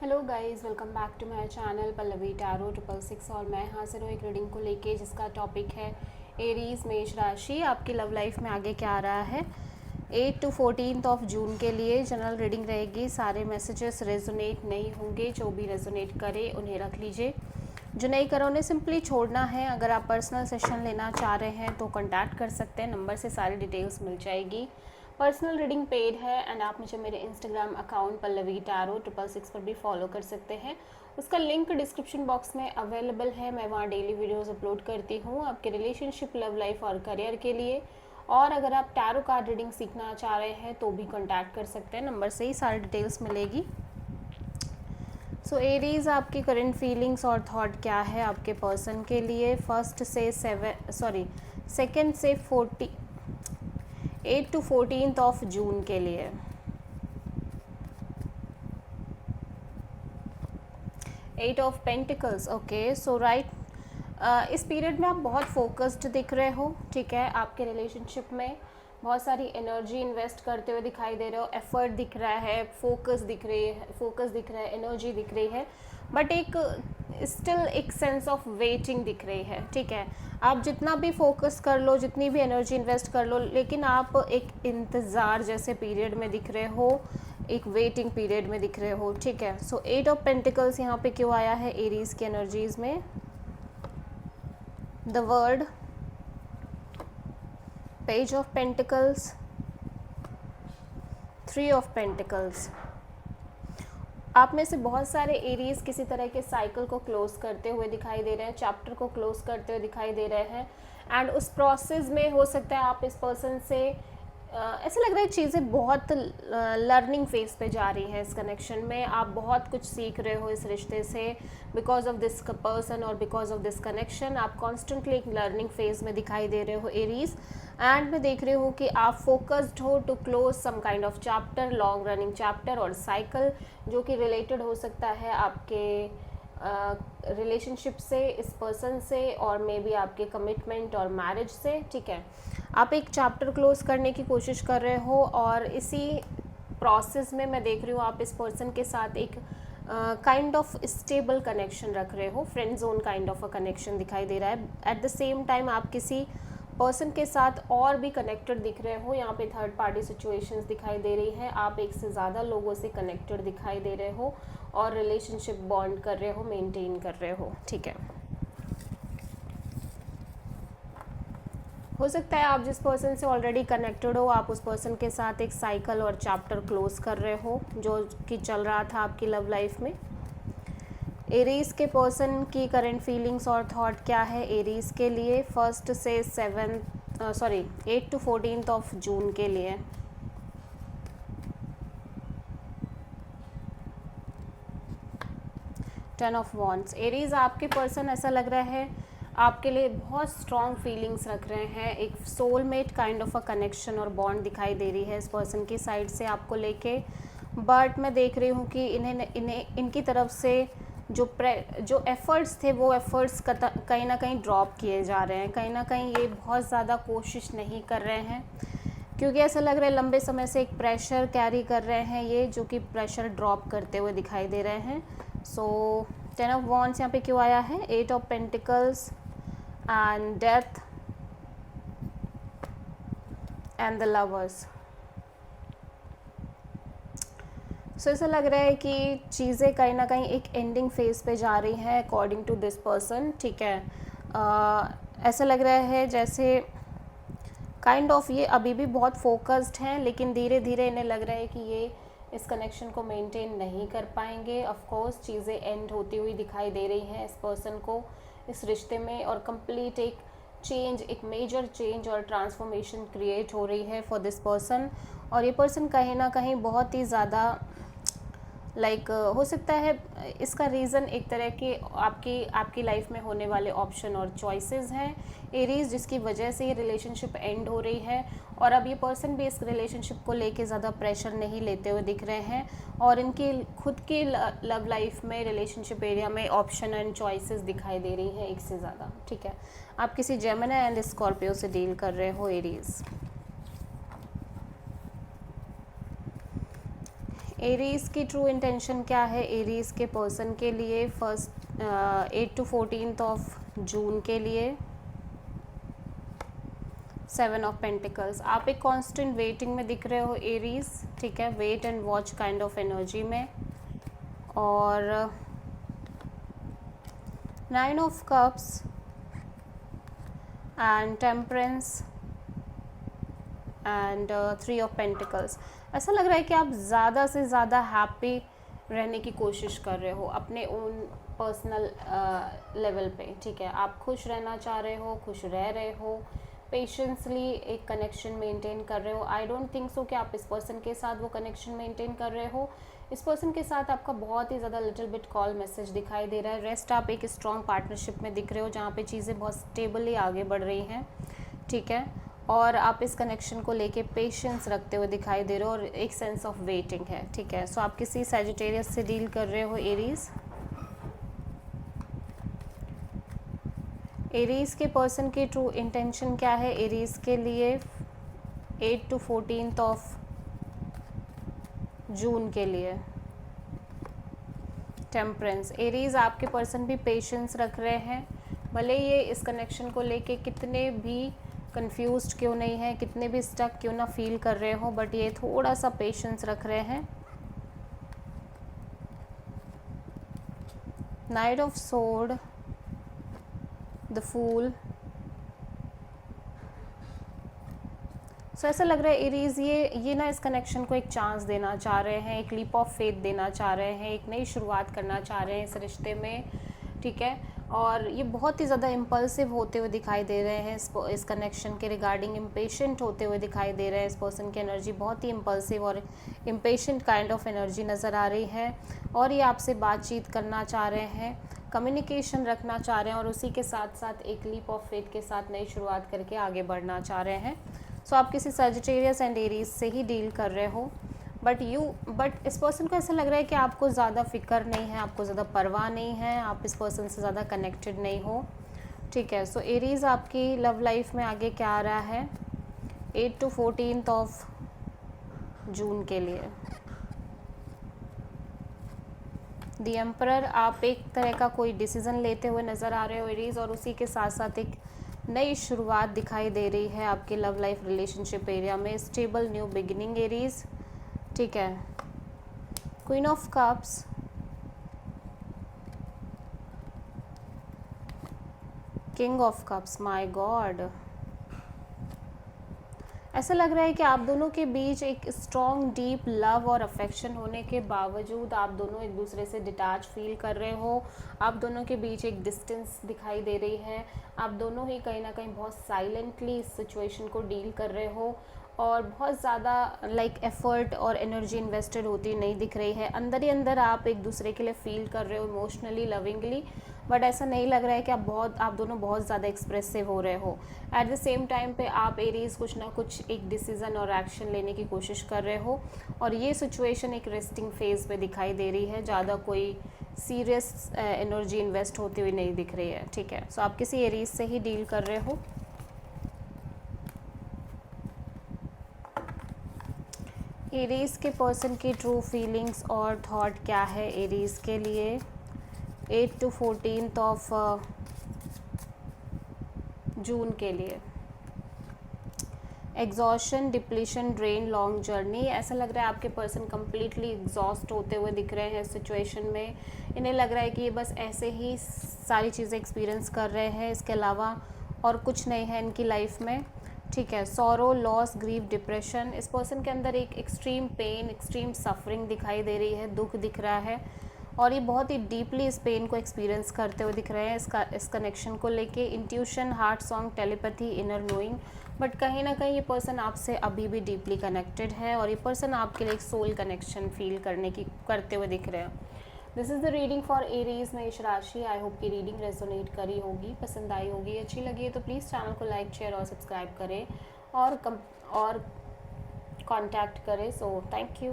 Hello guys, welcome back to my channel Pallavi tarot 666। और मैं हाजिर हूँ एक रीडिंग को लेके जिसका टॉपिक है एरीज मेष राशि। आपकी लव लाइफ में आगे क्या आ रहा है 8 to 14 ऑफ जून के लिए जनरल रीडिंग रहेगी। सारे मैसेजेस रेजोनेट नहीं होंगे, जो भी रेजोनेट करे उन्हें रख लीजिए, जो नहीं करो उन्हें सिंपली छोड़ना है। अगर आप पर्सनल सेशन लेना चाह रहे हैं तो कॉन्टैक्ट कर सकते हैं, नंबर से सारी डिटेल्स मिल जाएगी। पर्सनल रीडिंग पेड है एंड आप मुझे मेरे इंस्टाग्राम अकाउंट पल्लवी टैरो 666 पर भी फॉलो कर सकते हैं। उसका लिंक डिस्क्रिप्शन बॉक्स में अवेलेबल है। मैं वहाँ डेली वीडियोस अपलोड करती हूँ आपके रिलेशनशिप, लव लाइफ और करियर के लिए। और अगर आप टैरो कार्ड रीडिंग सीखना चाह रहे हैं तो भी कॉन्टैक्ट कर सकते हैं, नंबर से ही सारी डिटेल्स मिलेगी। सो एरीज, आपकी करंट फीलिंग्स और थॉट क्या है आपके पर्सन के लिए सेकेंड से 8 to 14 ऑफ जून के लिए। Eight of pentacles, okay so right. इस पीरियड में आप बहुत फोकस्ड दिख रहे हो, ठीक है। आपके रिलेशनशिप में बहुत सारी एनर्जी इन्वेस्ट करते हुए दिखाई दे रहे हो, एफर्ट दिख रहा है, फोकस दिख रहा है, एनर्जी दिख रही है, बट एक स्टिल एक सेंस ऑफ वेटिंग दिख रही है, ठीक है। आप जितना भी फोकस कर लो, जितनी भी एनर्जी इन्वेस्ट कर लो, लेकिन आप एक इंतज़ार जैसे पीरियड में दिख रहे हो, एक वेटिंग पीरियड में दिख रहे हो, ठीक है। सो 8 ऑफ पेंटिकल्स यहाँ पे क्यों आया है एरीज की एनर्जीज में? The word, page of pentacles, 3 of pentacles. आप में से बहुत सारे एरीज किसी तरह के साइकिल को क्लोज करते हुए दिखाई दे रहे हैं, चैप्टर को क्लोज करते हुए दिखाई दे रहे हैं। एंड उस प्रोसेस में हो सकता है आप इस पर्सन से ऐसा लग रहा है चीज़ें बहुत लर्निंग फेज पे जा रही हैं। इस कनेक्शन में आप बहुत कुछ सीख रहे हो इस रिश्ते से, बिकॉज ऑफ दिस पर्सन और बिकॉज ऑफ दिस कनेक्शन आप कॉन्स्टेंटली एक लर्निंग फेज में दिखाई दे रहे हो एरीज। एंड मैं देख रही हूँ कि आप फोकस्ड हो to close some kind of chapter, long running chapter और साइकिल, जो कि रिलेटेड हो सकता है आपके रिलेशनशिप से, इस पर्सन से, और मे बी आपके कमिटमेंट और मैरिज से, ठीक है। आप एक चैप्टर क्लोज करने की कोशिश कर रहे हो और इसी प्रोसेस में मैं देख रही हूँ आप इस पर्सन के साथ एक काइंड ऑफ स्टेबल कनेक्शन रख रहे हो, friend zone kind of a connection दिखाई दे रहा है। एट द सेम टाइम आप किसी पर्सन के साथ और भी कनेक्टेड दिख रहे हो, यहाँ पे थर्ड पार्टी सिचुएशंस दिखाई दे रही है। आप एक से ज़्यादा लोगों से कनेक्टेड दिखाई दे रहे हो और रिलेशनशिप बॉन्ड कर रहे हो, मेंटेन कर रहे हो, ठीक है। हो सकता है आप जिस पर्सन से ऑलरेडी कनेक्टेड हो, आप उस पर्सन के साथ एक साइकिल और चैप्टर क्लोज कर रहे हो जो कि चल रहा था आपकी लव लाइफ में। एरीज के पर्सन की करंट फीलिंग्स और थॉट क्या है एरीज के लिए 1 से 8 to 14 ऑफ जून के लिए? Ten of wands. एरीज, आपके पर्सन ऐसा लग रहा है आपके लिए बहुत स्ट्रॉन्ग फीलिंग्स रख रहे हैं, एक soulmate kind of a connection और बॉन्ड दिखाई दे रही है इस पर्सन की साइड से आपको लेके। बट मैं देख रही हूँ कि इन्हें इनकी तरफ से जो एफ़र्ट्स थे वो एफ़र्ट्स कहीं ना कहीं ड्रॉप किए जा रहे हैं, कहीं ना कहीं ये बहुत ज़्यादा कोशिश नहीं कर रहे हैं, क्योंकि ऐसा लग रहा है लंबे समय से एक प्रेशर कैरी कर रहे हैं ये, जो कि प्रेशर ड्रॉप करते हुए दिखाई दे रहे हैं। सो 10 ऑफ वॉन्ड्स यहाँ पे क्यों आया है? 8 of pentacles and death and the lovers. So ऐसा लग रहा है कि चीज़ें कहीं ना कहीं एक एंडिंग फेज पे जा रही हैं अकॉर्डिंग टू दिस पर्सन, ठीक है। ऐसा लग रहा है जैसे काइंड ऑफ ये अभी भी बहुत फोकस्ड हैं, लेकिन धीरे धीरे इन्हें लग रहा है कि ये इस कनेक्शन को मेंटेन नहीं कर पाएंगे। ऑफ कोर्स चीज़ें एंड होती हुई दिखाई दे रही हैं इस पर्सन को इस रिश्ते में, और कंप्लीट एक चेंज, एक मेजर चेंज और ट्रांसफॉर्मेशन क्रिएट हो रही है फॉर दिस पर्सन। और ये पर्सन कहीं ना कहीं बहुत ही ज़्यादा हो सकता है इसका रीज़न एक तरह की आपकी लाइफ में होने वाले ऑप्शन और चॉइसेस हैं एरीज, जिसकी वजह से ये रिलेशनशिप एंड हो रही है। और अब ये पर्सन भी इस रिलेशनशिप को लेके ज़्यादा प्रेशर नहीं लेते हुए दिख रहे हैं, और इनकी खुद की लव लाइफ में, रिलेशनशिप एरिया में ऑप्शन एंड चॉइसेस दिखाई दे रही हैं एक से ज़्यादा, ठीक है। आप किसी जेमिनी एंड स्कॉर्पियो से डील कर रहे हो एरीज। एरीज की ट्रू इंटेंशन क्या है एरीज के पर्सन के लिए फर्स्ट 8 to 14 ऑफ जून के लिए? 7 ऑफ पेंटिकल्स। आप एक कांस्टेंट वेटिंग में दिख रहे हो एरीज, ठीक है, wait and watch kind of energy में। और 9 of cups and temperance and 3 of pentacles. ऐसा लग रहा है कि आप ज़्यादा से ज़्यादा हैप्पी रहने की कोशिश कर रहे हो अपने ओन पर्सनल लेवल पे, ठीक है। आप खुश रहना चाह रहे हो, खुश रह रहे हो, पेशेंसली एक कनेक्शन मेंटेन कर रहे हो। आई डोंट थिंक सो कि आप इस पर्सन के साथ वो कनेक्शन मेंटेन कर रहे हो। इस पर्सन के साथ आपका बहुत ही ज़्यादा लिटिल बिट कॉल मैसेज दिखाई दे रहा है। रेस्ट आप एक स्ट्रॉन्ग पार्टनरशिप में दिख रहे हो जहाँ पे चीज़ें बहुत स्टेबली आगे बढ़ रही हैं, ठीक है। और आप इस कनेक्शन को लेके पेशेंस रखते हुए दिखाई दे रहे हो और एक सेंस ऑफ वेटिंग है, ठीक है। सो आप किसी सैजिटेरियस से डील कर रहे हो एरीज। एरीज के पर्सन की ट्रू इंटेंशन क्या है एरीज के लिए 8 to 14 ऑफ जून के लिए? टेम्परेंस। एरीज आपके पर्सन भी पेशेंस रख रहे हैं, भले ये इस कनेक्शन को लेके कितने भी कंफ्यूज्ड क्यों नहीं है, कितने भी स्टक क्यों ना फील कर रहे हो, बट ये थोड़ा सा पेशेंस रख रहे हैं। Knight of sword, the fool. So ऐसा लग रहा है एरीज ये ना इस कनेक्शन को एक चांस देना चाह रहे हैं, एक लीप ऑफ फेथ देना चाह रहे हैं, एक नई शुरुआत करना चाह रहे हैं इस रिश्ते में, ठीक है। और ये बहुत ही ज़्यादा इम्पल्सिव होते हुए दिखाई दे रहे हैं इस कनेक्शन के रिगार्डिंग, इम्पेशेंट होते हुए दिखाई दे रहे हैं। इस पर्सन की एनर्जी बहुत ही इम्पल्सिव और इम्पेशेंट काइंड ऑफ एनर्जी नज़र आ रही है। और ये आपसे बातचीत करना चाह रहे हैं, कम्युनिकेशन रखना चाह रहे हैं और उसी के साथ साथ एक लीप ऑफ फेथ के साथ नई शुरुआत करके आगे बढ़ना चाह रहे हैं। सो आप किसी सजिटेरियस एंड एरीज से ही डील कर रहे हो, बट इस पर्सन को ऐसा लग रहा है कि आपको ज़्यादा फिक्र नहीं है, आपको ज़्यादा परवाह नहीं है, आप इस पर्सन से ज़्यादा कनेक्टेड नहीं हो, ठीक है। सो एरीज आपकी लव लाइफ में आगे क्या आ रहा है 8 to 14 ऑफ जून के लिए? The emperor. आप एक तरह का कोई डिसीज़न लेते हुए नज़र आ रहे हो एरीज, और उसी के साथ साथ एक नई शुरुआत दिखाई दे रही है आपके लव लाइफ रिलेशनशिप एरिया में। स्टेबल न्यू बिगिनिंग एरीज, ठीक है। Queen of cups, king of cups. My God, ऐसा लग रहा है कि आप दोनों के बीच एक स्ट्रॉन्ग डीप लव और अफेक्शन होने के बावजूद आप दोनों एक दूसरे से डिटैच फील कर रहे हो। आप दोनों के बीच एक डिस्टेंस दिखाई दे रही है। आप दोनों ही कहीं ना कहीं बहुत साइलेंटली इस सिचुएशन को डील कर रहे हो और बहुत ज़्यादा एफर्ट और एनर्जी इन्वेस्टेड होती नहीं दिख रही है। अंदर ही अंदर आप एक दूसरे के लिए फील कर रहे हो इमोशनली, लविंगली, बट ऐसा नहीं लग रहा है कि आप दोनों बहुत ज़्यादा एक्सप्रेसिव हो रहे हो। एट द सेम टाइम पे आप एरीज कुछ ना कुछ एक डिसीज़न और एक्शन लेने की कोशिश कर रहे हो और ये सिचुएशन एक रेस्टिंग फेज पे दिखाई दे रही है, ज़्यादा कोई सीरियस एनर्जी इन्वेस्ट होती हुई नहीं दिख रही है, ठीक है। सो आप किसी एरीज से ही डील कर रहे हो। एरीज के पर्सन की ट्रू फीलिंग्स और थॉट क्या है एरीज के लिए 8 to 14 ऑफ जून के लिए? Exhaustion, depletion, drain, long journey. ऐसा लग रहा है आपके पर्सन कम्प्लीटली एग्जॉस्ट होते हुए दिख रहे हैं इस सिचुएशन में। इन्हें लग रहा है कि ये बस ऐसे ही सारी चीज़ें एक्सपीरियंस कर रहे हैं, इसके अलावा और कुछ नहीं है इनकी लाइफ में, ठीक है। Sorrow, loss, grief, depression. इस पर्सन के अंदर एक एक्सट्रीम पेन, एक्सट्रीम सफरिंग दिखाई दे रही है, दुख दिख रहा है और ये बहुत ही डीपली इस पेन को एक्सपीरियंस करते हुए दिख रहे हैं इस कनेक्शन को लेके। Intuition, heart song, telepathy, inner knowing. But कहीं ना कहीं ये पर्सन आपसे अभी भी डीपली कनेक्टेड है और ये पर्सन आपके लिए एक सोल कनेक्शन फील करते हुए दिख रहे हैं। This is the reading for Aries मेष राशि। आई होप की रीडिंग रेजोनेट करी होगी, पसंद आई होगी, अच्छी लगी है तो प्लीज़ चैनल को लाइक, शेयर और सब्सक्राइब करें और कांटेक्ट करें। So thank you.